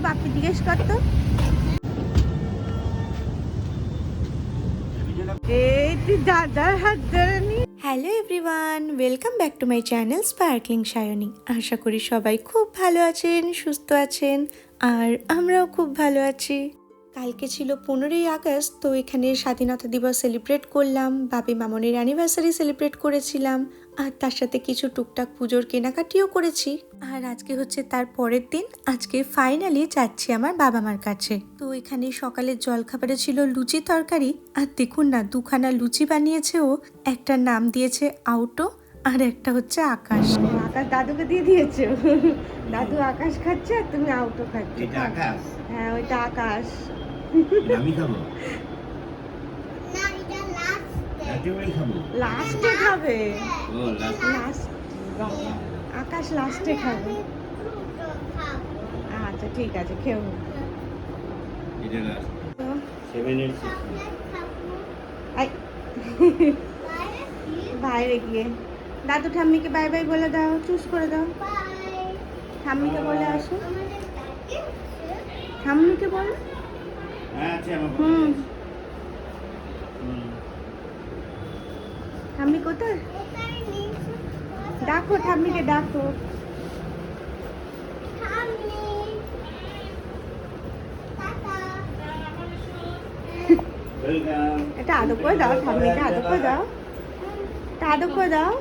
বাপি জিজ্ঞেস করতো। দাদার হাত ধরে নি। Hello everyone, welcome back to my channel sparkling Sayani. আশা করি সবাই খুব ভালো আছেন, সুস্থ আছেন, আর আমরাও খুব ভালো আছি। কালকে ছিল 15ই আগস্ট, তো এখানে স্বাধীনতা দিবস সেলিব্রেট করলাম, বাপি মামনির অ্যানিভার্সারি সেলিব্রেট করেছিলাম, আর তার সাথে কিছু টুকটাক পুজোর কেনাকাটিও করেছি। আর আজকে হচ্ছে তার পরের দিন, আজকে ফাইনালি যাচ্ছি আমার বাবা মার কাছে। তো এখানে সকালের জলখাবারে ছিল লুচি তরকারি, আর দেখুন না দুখানা লুচি বানিয়েছে ও, একটা নাম দিয়েছে আউটো আর একটা হচ্ছে আকাশ। আকাশ দাদুকে দিয়ে দিয়েছে, দাদু আকাশ খাচ্ছে আর তুমি আউটো খাচ্ছ। এটা আকাশ? হ্যাঁ ওইটা আকাশ। আমি খাবো না, এটা রাতেবেলায় খাবো। লাস্টে খাবে, ও লাস্ট। লাস্ট আকাশ লাস্টে খাবে। আচ্ছা ঠিক আছে, খেও। এটা লাস্ট 7 8 আই বাইরে গিয়ে দাদু ঠাম্মিকে বাই বাই বলে দাও, চুজ করে দাও। ঠাম্মিকে বলে আসো, ঠাম্মিকে বলো। হ্যাঁ আছে আমার হুম, ঠাম্মি কোথায়? ডাকো ঠাম্মিকে, ডাকো। ওয়েলকাম। এটা আদর করে দাও, ঠাম্মিকে আদর করে দাও, এটা আদর করে দাও।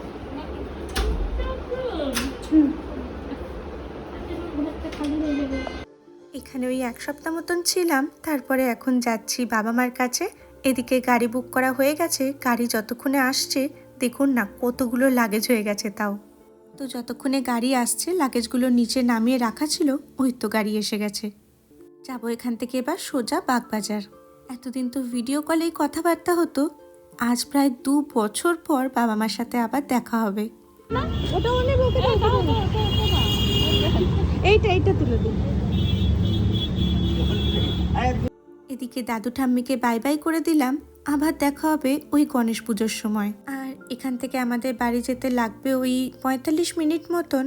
এখানে ওই 1 সপ্তাহ মতন ছিলাম, তারপরে এখন যাচ্ছি বাবা মার কাছে। এদিকে গাড়ি বুক করা হয়ে গেছে, গাড়ি যতক্ষণে আসছে দেখুন না কতগুলো লাগেজ হয়ে গেছে। তাও তো যতক্ষণে গাড়ি আসছে লাগেজগুলো নিচে নামিয়ে রাখা ছিল, ওই তো গাড়ি এসে গেছে। যাবো এখান থেকে এবার সোজা বাগবাজার। এতদিন তো ভিডিও কলেই কথাবার্তা হতো, আজ প্রায় 2 বছর পর বাবা মার সাথে আবার দেখা হবে। এইটা তুলে দিন। এদিকে দাদু ঠাম্মিকে বাই বাই করে দিলাম, আবার দেখা হবে ওই গণেশ পুজোর সময়। আর এখান থেকে আমাদের বাড়ি যেতে লাগবে ওই 45 মিনিট মতন।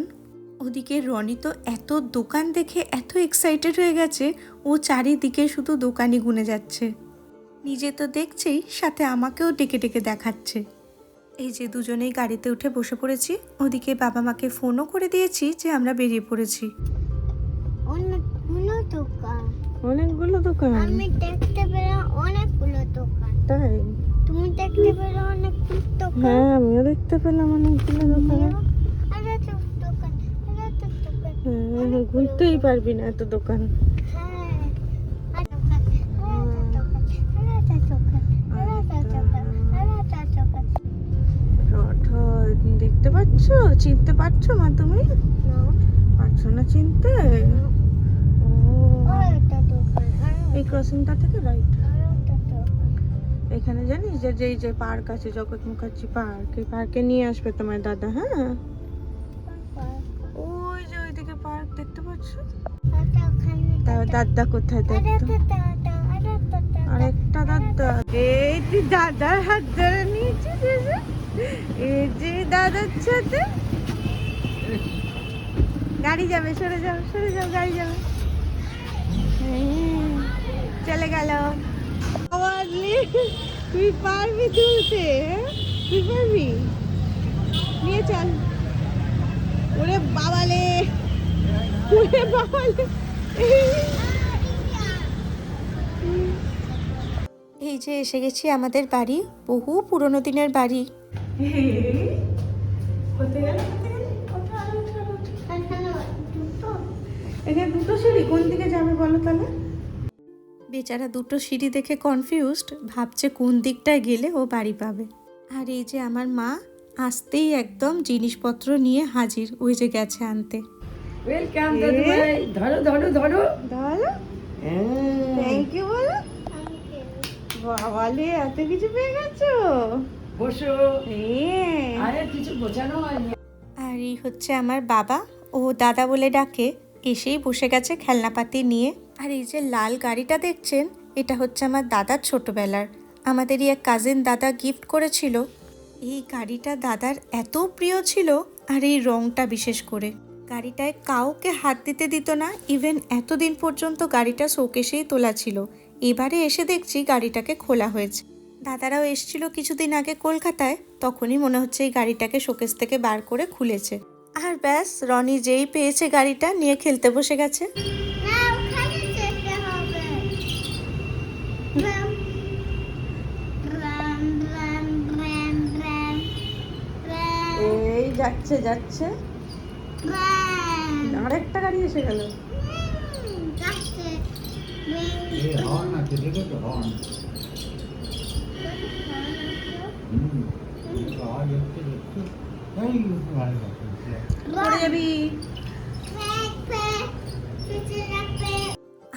ওদিকে রনি তো এত দোকান দেখে এত এক্সাইটেড হয়ে গেছে, ও চারিদিকে শুধু দোকানই গুনে যাচ্ছে। নিজে তো দেখছেই, সাথে আমাকেও ডেকে ডেকে দেখাচ্ছে। এই যে দুজনেই গাড়িতে উঠে বসে পড়েছি, ওদিকে বাবা মাকে ফোনও করে দিয়েছি যে আমরা বেরিয়ে পড়েছি। অনেকগুলো দোকান আমি দেখতে পেলাম, অনেকগুলো দোকান। তাই? তুমি দেখতে পেলে অনেকগুলো দোকান। হ্যাঁ আমিও দেখতে পেলাম অনেকগুলো দোকান। আরে তো দোকান, আরে তো দোকান। হ্যাঁ ঘুরতেই পারবি না এত দোকান। হ্যাঁ, আর দোকান, আরে তো দোকান, আরে তো দোকান, আরে তো দোকান, আরে তো দোকান। দেখতে পাচ্ছ, চিনতে পারছো মা তুমি? না, পারছো না চিনতে? ও আরে তো দোকান, এই ক্রসিংটা থেকে রাইট। আরে তো দোকান। এখানে জানিস যে যেই যে পার্ক আছে, জগৎ মুখার্জি পার্ক, এই পার্কে নিয়ে আসবে তোমার দাদা। হ্যাঁ ওই যে ওইদিকে পার্ক দেখতে পাচ্ছ। তাও দাদা কোথায় দেখতো? আরেকটা দাদা, এই তুই দাদার হাত ধরে নিয়েছিস, এই যে দাদার সাথে গাড়ি যাবে। সরে যাও, সরে যাও, গাড়ি যাবে। চলে গেল। তুই পারবি তুলতে? তুই পারবি? নিয়ে চল। ওরে বাবালে, ওরে বাবালে। এই যে এসে গেছি আমাদের বাড়ি, বহু পুরনো দিনের বাড়ি। এখানে 2টো সিঁড়ি, কোন দিকে যাবে বলো তাহলে? বেচারা 2টো সিঁড়ি দেখে কনফিউজড, ভাবছে কোন দিকটায় গেলে ও বাড়ি পাবে। আর এই যে আমার মা আসতেই একদম জিনিসপত্র নিয়ে হাজির, ওই যে গেছে আনতে। ওয়েলকাম দাদু ভাই, ধরো ধরো ধরো। ধরো, থ্যাংক ইউ বলো। বাবালে এত কিছু পেয়ে গেছো। বসো। হ্যাঁ। আরে কিছু বোঝানো হয়নি। আর এই হচ্ছে আমার বাবা, ও দাদা বলে ডাকে, এসেই বসে গেছে খেলনাপাতি নিয়ে। আর এই যে লাল গাড়িটা দেখছেন, এটা হচ্ছে আমার দাদার ছোটবেলার, আমাদেরই এক কাজিন দাদা গিফট করেছিল। এই গাড়িটা দাদার এত প্রিয় ছিল, আর এই রংটা বিশেষ করে। গাড়িটায় কাউকে হাত দিতে দিত না, ইভেন এতদিন পর্যন্ত গাড়িটা শোকেসেই তোলা ছিল। এবারে এসে দেখছি গাড়িটাকে খোলা হয়েছে। দাদারাও এসেছিল কিছুদিন আগে কলকাতায়, তখনই মনে হচ্ছে এই গাড়িটাকে শোকেস থেকে বার করে খুলেছে। আর ব্যাস, রনি যেই পেয়েছে গাড়িটা নিয়ে খেলতে বসে গেছে। না, ওখানে যেতে হবে। রাম, রাম, রাম, রাম, রাম, রাম, এই যাচ্ছে যাচ্ছে, রাম। আরেকটা গাড়ি এসে গেল। যাচ্ছে। হর্ন আছে, দেখো তো হর্ন। আওয়াজ হচ্ছে দেখছো? এই ভালো লাগছে। পড়ে যাবি। ফেক, ফেক, পিছে রাখবে।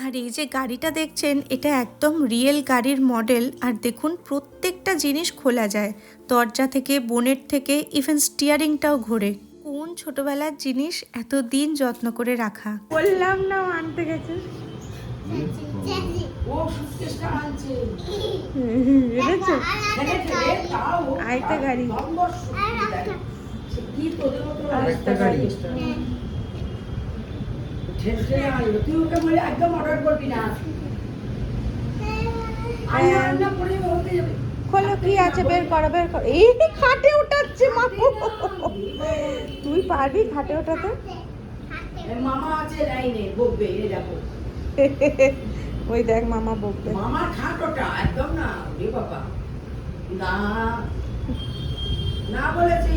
আর এই যে গাড়িটা দেখছেন, এটা একদম রিয়েল গাড়ির মডেল। আর দেখুন প্রত্যেকটা জিনিস খোলা যায়, দরজা থেকে, বোনেট থেকে, ইভেন স্টিয়ারিংটাও ঘোরে। কোন ছোটবেলার জিনিস এত দিন যত্ন করে রাখা। বললাম না আনতে গেছে। জ্যাসি। ও সুটকেসটা আনছে। দেখেছো? ঠেলে ঠেলে তাও আরেকটা গাড়ি। নম্বর সুটকেস দেয়। সে কি তোদের মতো আরেকটা গাড়ি। ঠেলে ঠেলে আনলো। তুই ওকে বলে একদম অর্ডার করবি না। আন্না আন্না করে হতে যাবে। খোলো, কি আছে বের করো, বের করো। এই খাটে উঠাচ্ছে মা। তুই পারবি খাটে ওঠাতে? এ মামা আছে লাইনে, বকবে, এ দেখো। ওই দেখ মামা বকবে। মামার খাটোটা একদম না রে বাবা। না না বলেছি।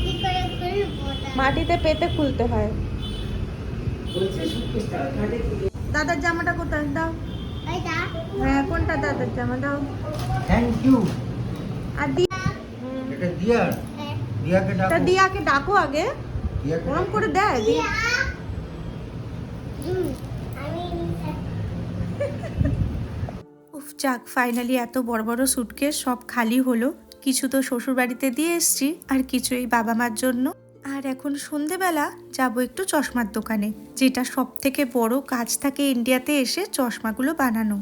কি করে খুলবো না? মাটিতে পেতে খুলতে হয়। বলছে সুটকেসটা ঘাটে তুলে। দাদার জামাটা কোথায় দাও? ওইটা? হ্যাঁ, কোনটা দাদার জামা দাও? Thank you. আর এটা দিয়ার, দিয়াকে ডাকো। দিয়াকে ডাকো আগে, দিয়াকে ওরম ডাকো। করে দেয়। দিয়া। আমি উফ, যাক, ফাইনালি এত বড় বড় সুটকেস সব খালি হলো। কিছু তো শ্বশুর বাড়িতে দিয়ে এসছি, আর কিছু এই বাবা মার জন্য। আর এখন সন্ধেবেলা যাব একটু চশমার দোকানে, যেটা সব থেকে বড় কাজ থাকে ইন্ডিয়াতে এসে চশমাগুলো বানানো।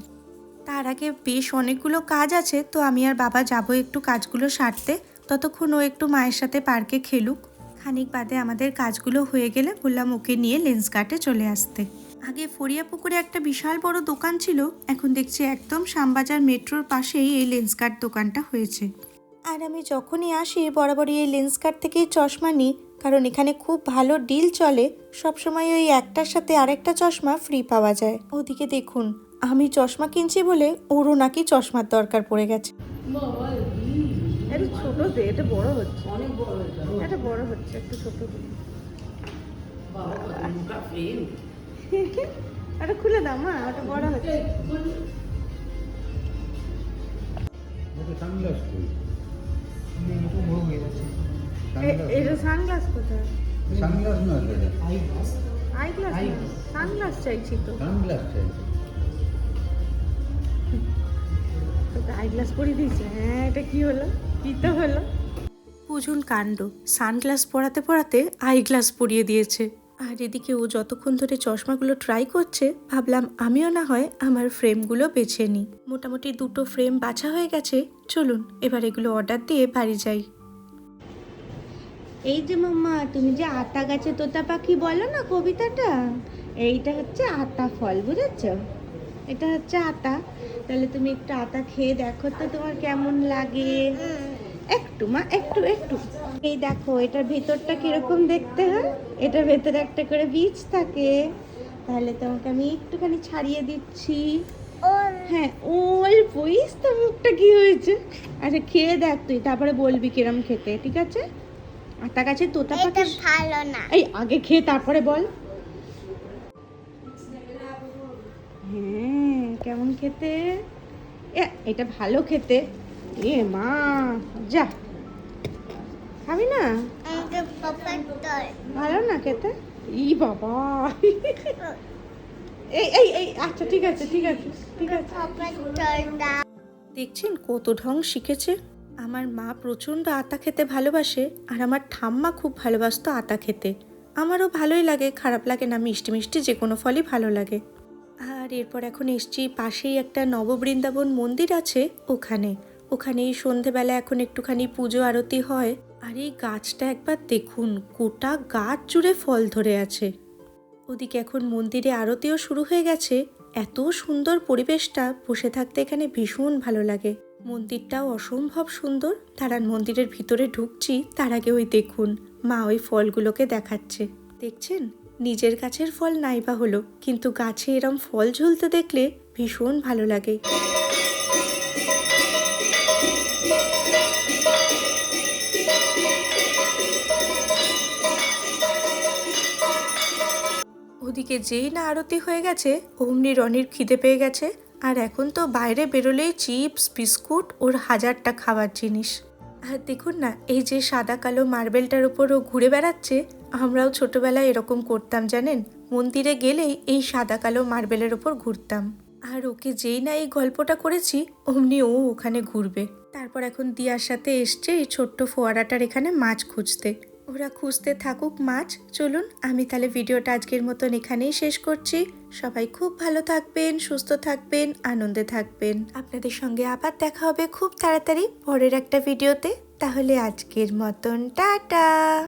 তার আগে বেশ অনেকগুলো কাজ আছে, তো আমি আর বাবা যাব একটু কাজগুলো সারতে। ততক্ষণ ও একটু মায়ের সাথে পার্কে খেলুক। খানিক বাদে আমাদের কাজগুলো হয়ে গেলে বললাম ওকে নিয়ে লেন্সকার্টে চলে আসতে। আগে ফরিয়াপুকুরে একটা বিশাল বড় দোকান ছিল, এখন দেখছি একদম শ্যামবাজার মেট্রোর পাশেই এই লেন্সকার্ট দোকানটা হয়েছে। আর আমি যখনই আসি বরাবরই এই লেন্সকার্ট থেকেই চশমা নিই, কারণ এখানে খুব ভালো ডিল চলে। সবসময় ওই একটার সাথে আরেকটা চশমা ফ্রি পাওয়া যায়। ওদিকে দেখুন, আমি চশমা কিনছি বলে ওরও নাকি চশমার দরকার পড়ে গেছে। বাবা, এটা ছোট দে, এটা বড় হচ্ছে। অনেক বড় হয়েছে। এটা বড় হচ্ছে, একটু ছোট দে। বাবা, কত মোটা ফ্রেম। এটা খুলে দাও মা, ওটা বড় হচ্ছে। এটা সানগ্লাস কই? এটা বড় হয়ে যাচ্ছে। এটা সানগ্লাস কোথায়? সানগ্লাস না এটা। আইগ্লাস, সানগ্লাস চাইছি তো। সানগ্লাস চাই। আইগ্লাস পরিয়ে দিয়েছে। হ্যাঁ, এটা কি হলো? কি তো হলো? বুঝুন কাণ্ড, সানগ্লাস পরাতে পরাতে আইগ্লাস পরিয়ে দিয়েছে। আর এদিকে ও যতক্ষণ ধরে চশমাগুলো ট্রাই করছে, ভাবলাম আমিও না হয় আমার ফ্রেমগুলো বেছে নিই। মোটামুটি 2টো ফ্রেম বাছা হয়ে গেছে। চলুন এবার এগুলো অর্ডার দিয়ে বাড়ি যাই। এই যে মাম্মা, তুমি যে আতা গাছে তোতা পাখি বলো না কবিতাটা, এইটা হচ্ছে আতা ফল, বুঝেছো? এটা হচ্ছে আতা। তাহলে তুমি একটু আতা খেয়ে দেখো তো তোমার কেমন লাগে। একটু মা, একটু একটু। এই দেখো, এটার ভেতরটা কিরকম দেখতে হয়। এটার ভেতরে একটা করে বীজ থাকে। তাহলে তোমাকে আমি একটুখানি ছাড়িয়ে দিচ্ছি। হ্যাঁ, অল্পই তো। মুখটা কি হয়েছে? আচ্ছা খেয়ে দেখ তুই, তারপরে বলবি কিরম খেতে, ঠিক আছে? আতা গাছে তোতা এটা পাখি। ভালো না। এই আগে খেয়ে তারপরে বল। হ্যাঁ, কেমন খেতে? এটা ভালো খেতে। এ মা, যা খাবি না? আমাকে পপাতল। ভালো না খেতে? ই বাবা। এই আচ্ছা ঠিক আছে ঠিক আছে ঠিক আছে। পপাতলটা। দেখছেন কত ঢং শিখেছে। আমার মা প্রচণ্ড আতা খেতে ভালোবাসে, আর আমার ঠাম্মা খুব ভালোবাসতো আতা খেতে। আমারও ভালোই লাগে, খারাপ লাগে না। মিষ্টি মিষ্টি যে কোনো ফলই ভালো লাগে। আর এরপর এখন এসছি পাশেই একটা নববৃন্দাবন মন্দির আছে, ওখানেই সন্ধেবেলা এখন একটুখানি পুজো আরতি হয়। আর এই গাছটা একবার দেখুন, গোটা গাছ জুড়ে ফল ধরে আছে। ওদিকে এখন মন্দিরে আরতিও শুরু হয়ে গেছে। এত সুন্দর পরিবেশটা, বসে থাকতে এখানে ভীষণ ভালো লাগে। মন্দিরটাও অসম্ভব সুন্দর। দাঁড়ান, মন্দিরের ভিতরে ঢুকছি, তার আগে ওই দেখুন মা ওই ফলগুলোকে দেখাচ্ছে। দেখছেন, নিজের গাছের ফল নাইবা হলো, কিন্তু গাছে এরম ফল ঝুলতে দেখলে ভীষণ ভালো লাগে। ওদিকে যেই না আরতি হয়ে গেছে, অমনি রনির খিদে পেয়ে গেছে। আর এখন তো বাইরে বেরোলেই চিপস বিস্কুট ওর হাজারটা খাবার জিনিস। আর দেখুন না, এই যে সাদা কালো মার্বেলটার উপর ও ঘুরে বেড়াচ্ছে, আমরাও ছোটবেলায় এরকম করতাম জানেন। মন্দিরে গেলেই এই সাদা কালো মার্বেলের ওপর ঘুরতাম। আর ওকে যেই না এই গল্পটা করেছি, অমনি ও ওখানে ঘুরবে। তারপর এখন দিয়ার সাথে এসছে এই ছোট্ট ফোয়ারাটার এখানে মাছ খুঁজতে। ওরা খুঁজতে থাকুক মাছ। চলুন, আমি তাহলে ভিডিওটা আজকের মতন এখানেই শেষ করছি। সবাই খুব ভালো থাকবেন, সুস্থ থাকবেন, আনন্দে থাকবেন। আপনাদের সঙ্গে আবার দেখা হবে খুব তাড়াতাড়ি পরের একটা ভিডিওতে। তাহলে আজকের মতন টাটা।